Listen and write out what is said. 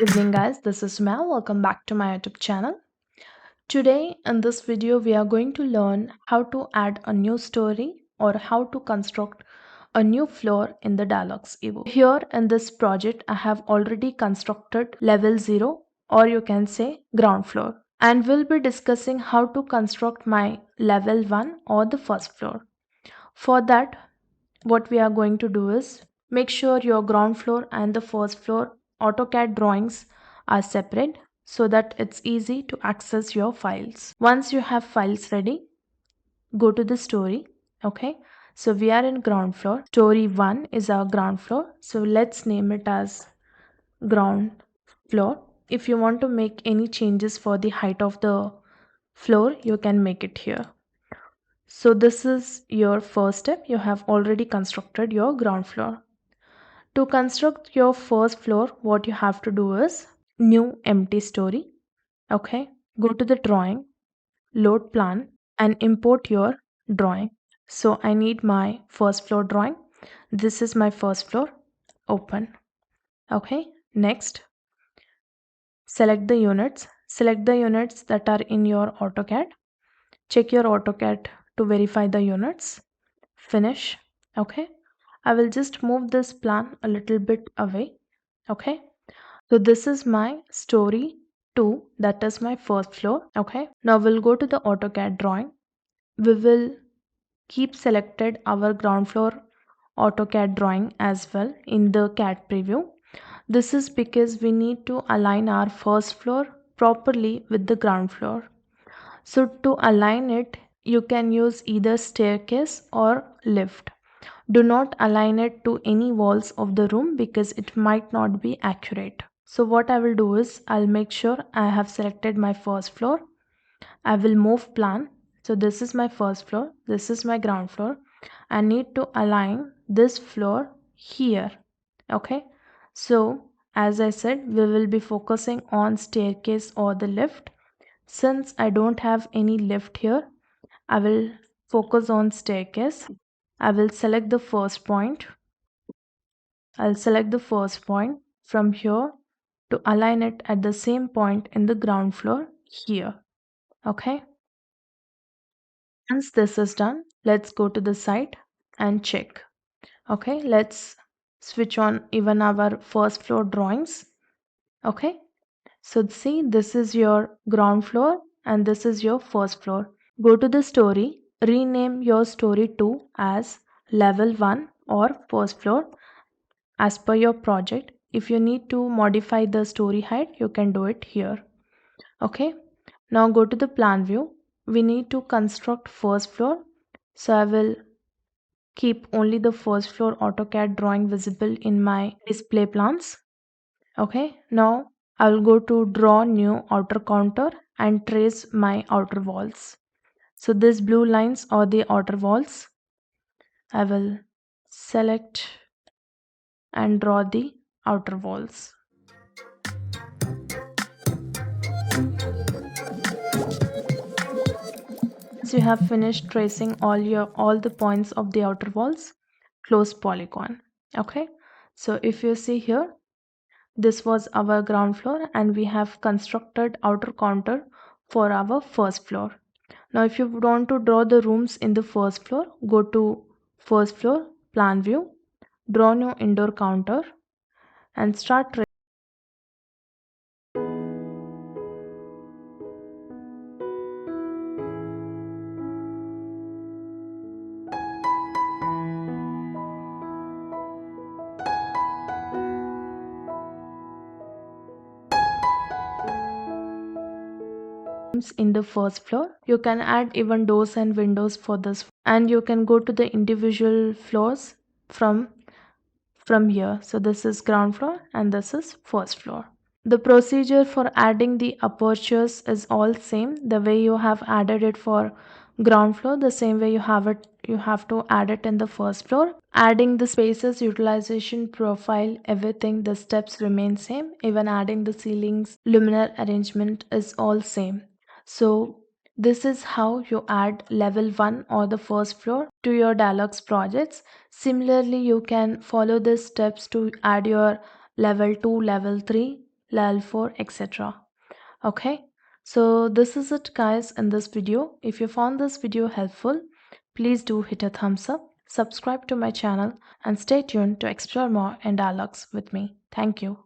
Evening guys, this is Mel. Welcome back to my YouTube channel. Today in this video we are going to learn how to add a new story or how to construct a new floor in the DIALux Evo. Here in this project I have already constructed level 0 or you can say ground floor, and we'll be discussing how to construct my level 1 or the first floor. For that, what we are going to do is make sure your ground floor and the first floor AutoCAD drawings are separate so that it's easy to access your files. Once you have files ready, go to the story. Okay, so we are in ground floor. Story 1 is our ground floor. So let's name it as ground floor. If you want to make any changes for the height of the floor, you can make it here. So this is your first step. You have already constructed your ground floor. To construct your first floor, what you have to do is new empty story. Okay, go to the drawing, load plan, and import your drawing. So I need my first floor drawing. This is my first floor. Open. Okay, next, select the units. Select the units that are in your AutoCAD. Check your AutoCAD to verify the units. Finish. Okay, I will just move this plan a little bit away. Okay, so this is my story 2, that is my first floor. Okay, now we'll go to the AutoCAD drawing. We will keep selected our ground floor AutoCAD drawing as well in the CAD preview. This is because we need to align our first floor properly with the ground floor. So to align it, you can use either staircase or lift. Do not align it to any walls of the room because it might not be accurate. So what I will do is I'll make sure I have selected my first floor. I will move plan. So this is my first floor. This is my ground floor. I need to align this floor here. Okay. So as I said, we will be focusing on staircase or the lift. Since I don't have any lift here, I will focus on staircase. I will select the first point. I'll select the first point from here to align it at the same point in the ground floor here. Okay. Once this is done, let's go to the site and check. Okay, let's switch on even our first floor drawings. Okay, so see, this is your ground floor and this is your first floor. Go to the story, rename your story 2 as level 1 or first floor as per your project. If you need to modify the story height, you can do it here. Okay, now go to the plan view. We need to construct first floor, so I will keep only the first floor AutoCAD drawing visible in my display plans. Okay, now I will go to draw new outer counter and trace my outer walls. So these blue lines are the outer walls. I will select and draw the outer walls. Once you have finished tracing all the points of the outer walls, close polygon. Okay, so if you see here, this was our ground floor and we have constructed outer counter for our first floor. Now if you want to draw the rooms in the first floor, go to first floor, plan view, draw new indoor counter and start rooms in the first floor. You can add even doors and windows for this, and you can go to the individual floors from here. So this is ground floor and this is first floor. The procedure for adding the apertures is all same. The way you have added it for ground floor, the same way you have to add it in the first floor. Adding the spaces, utilization, profile, everything, the steps remain same. Even adding the ceilings, luminar arrangement is all same. So this is how you add level 1 or the first floor to your DIALux projects. Similarly, you can follow these steps to add your level 2, level 3, level 4, etc. Okay, so this is it guys in this video. If you found this video helpful, please do hit a thumbs up, subscribe to my channel, and stay tuned to explore more in DIALux with me. Thank you.